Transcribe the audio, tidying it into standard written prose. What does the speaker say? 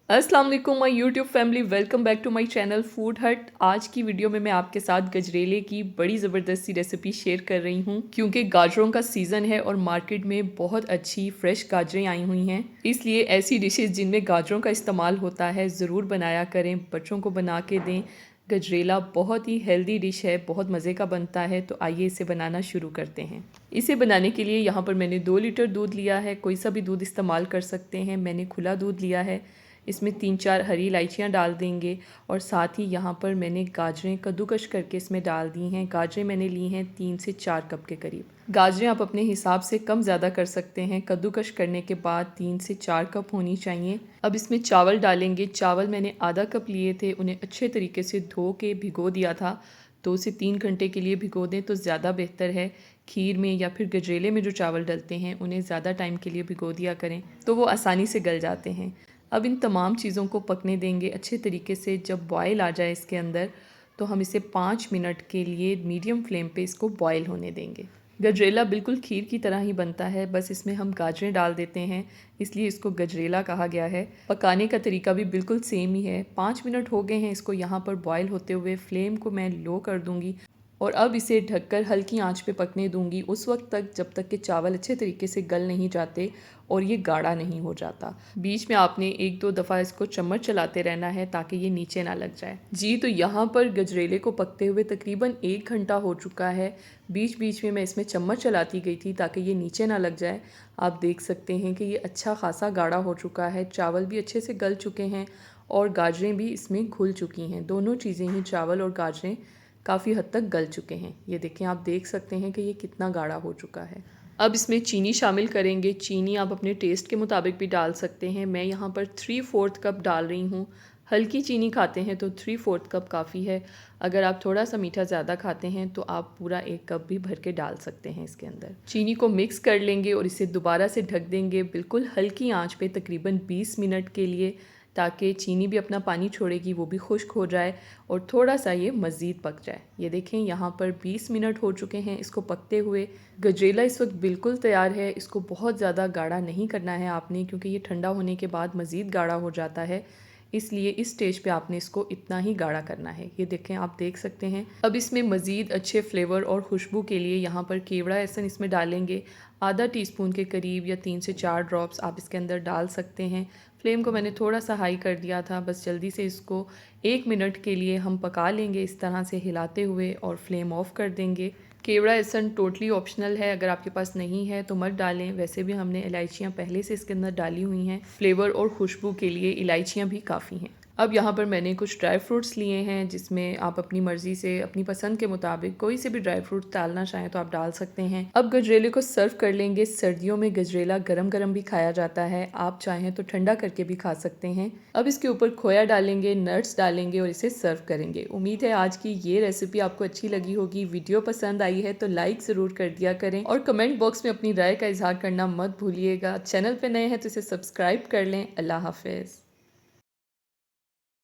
अस्सलाम वालेकुम my YouTube family, welcome back to my channel Food Hut. आज की वीडियो में मैं आपके साथ गजरेले की बड़ी ज़बरदस्ती रेसिपी शेयर कर रही हूँ क्योंकि गाजरों का सीज़न है और मार्केट में बहुत अच्छी फ्रेश गाजरें आई हुई हैं। इसलिए ऐसी डिशेस जिनमें गाजरों का इस्तेमाल होता है ज़रूर बनाया करें, बच्चों को बना के दें। गजरेला बहुत ही हेल्दी डिश है, बहुत मज़े का बनता है। तो आइए इसे बनाना शुरू करते हैं। इसे बनाने के लिए यहाँ पर मैंने 2 लीटर दूध लिया है। कोई सा भी दूध इस्तेमाल कर सकते हैं। मैंने खुला दूध लिया है। इसमें 3-4 हरी इलायचियाँ डाल देंगे और साथ ही यहाँ पर मैंने गाजरें कद्दूकश करके इसमें डाल दी हैं। गाजरें मैंने ली हैं 3 से 4 कप के करीब। गाजरें आप अपने हिसाब से कम ज़्यादा कर सकते हैं। कद्दूकश करने के बाद 3 से 4 कप होनी चाहिए। अब इसमें चावल डालेंगे। चावल मैंने आधा कप लिए थे, उन्हें अच्छे तरीके से धो के भिगो दिया था। 2 से 3 घंटे के लिए भिगो दें तो ज़्यादा बेहतर है। खीर में या फिर गजरेले में जो चावल डलते हैं उन्हें ज़्यादा टाइम के लिए भिगो दिया करें तो वो आसानी से गल जाते हैं। अब इन तमाम चीज़ों को पकने देंगे अच्छे तरीके से। जब बॉयल आ जाए इसके अंदर तो हम इसे 5 मिनट के लिए मीडियम फ्लेम पे इसको बॉयल होने देंगे। गजरेला बिल्कुल खीर की तरह ही बनता है, बस इसमें हम गाजरें डाल देते हैं, इसलिए इसको गजरेला कहा गया है। पकाने का तरीका भी बिल्कुल सेम ही है। 5 मिनट हो गए हैं इसको यहाँ पर बॉयल होते हुए। फ्लेम को मैं लो कर दूँगी और अब इसे ढककर हल्की आंच पे पकने दूंगी उस वक्त तक जब तक कि चावल अच्छे तरीके से गल नहीं जाते और ये गाढ़ा नहीं हो जाता। बीच में आपने 1-2 दफ़ा इसको चम्मच चलाते रहना है ताकि ये नीचे ना लग जाए। जी, तो यहाँ पर गजरेले को पकते हुए तकरीबन 1 घंटा हो चुका है। बीच बीच में मैं इसमें चम्मच चलाती गई थी ताकि ये नीचे ना लग जाए। आप देख सकते हैं कि ये अच्छा खासा गाढ़ा हो चुका है। चावल भी अच्छे से गल चुके हैं और गाजरें भी इसमें घुल चुकी हैं। दोनों चीज़ें ही, चावल और गाजरें, काफ़ी हद तक गल चुके हैं। ये देखें, आप देख सकते हैं कि ये कितना गाढ़ा हो चुका है। अब इसमें चीनी शामिल करेंगे। चीनी आप अपने टेस्ट के मुताबिक भी डाल सकते हैं। मैं यहाँ पर 3/4 कप डाल रही हूँ। हल्की चीनी खाते हैं तो 3/4 कप काफ़ी है। अगर आप थोड़ा सा मीठा ज़्यादा खाते हैं तो आप पूरा 1 कप भी भर के डाल सकते हैं इसके अंदर। चीनी को मिक्स कर लेंगे और इसे दोबारा से ढक देंगे बिल्कुल हल्की आंच पे तकरीबन 20 मिनट के लिए, ताकि चीनी भी अपना पानी छोड़ेगी, वो भी खुश्क हो जाए और थोड़ा सा ये मज़ीद पक जाए। ये देखें, यहाँ पर 20 मिनट हो चुके हैं इसको पकते हुए। गजरेला इस वक्त बिल्कुल तैयार है। इसको बहुत ज़्यादा गाढ़ा नहीं करना है आपने, क्योंकि ये ठंडा होने के बाद मज़ीद गाढ़ा हो जाता है। इसलिए इस स्टेज पे आपने इसको इतना ही गाढ़ा करना है। ये देखें, आप देख सकते हैं। अब इसमें मज़ीद अच्छे फ्लेवर और खुशबू के लिए यहाँ पर केवड़ा एहसन इसमें डालेंगे। आधा टीस्पून के करीब या 3 से 4 ड्रॉप्स आप इसके अंदर डाल सकते हैं। फ्लेम को मैंने थोड़ा सा हाई कर दिया था। बस जल्दी से इसको 1 मिनट के लिए हम पका लेंगे इस तरह से हिलाते हुए और फ्लेम ऑफ कर देंगे। केवड़ा एहसन टोटली ऑप्शनल है, अगर आपके पास नहीं है तो मत डालें। वैसे भी हमने इलायचियाँ पहले से इसके अंदर डाली हुई हैं। फ्लेवर और खुशबू के लिए इलायचियाँ भी काफ़ी हैं। अब यहाँ पर मैंने कुछ ड्राई फ्रूट्स लिए हैं, जिसमें आप अपनी मर्ज़ी से, अपनी पसंद के मुताबिक कोई से भी ड्राई फ्रूट डालना चाहें तो आप डाल सकते हैं। अब गजरेले को सर्व कर लेंगे। सर्दियों में गजरेला गरम गरम भी खाया जाता है, आप चाहें तो ठंडा करके भी खा सकते हैं। अब इसके ऊपर खोया डालेंगे, नट्स डालेंगे और इसे सर्व करेंगे। उम्मीद है आज की ये रेसिपी आपको अच्छी लगी होगी। वीडियो पसंद आई है तो लाइक ज़रूर कर दिया करें और कमेंट बॉक्स में अपनी राय का इजहार करना मत भूलिएगा। चैनल पर नए हैं तो इसे सब्सक्राइब कर लें। अल्लाह हाफिज़।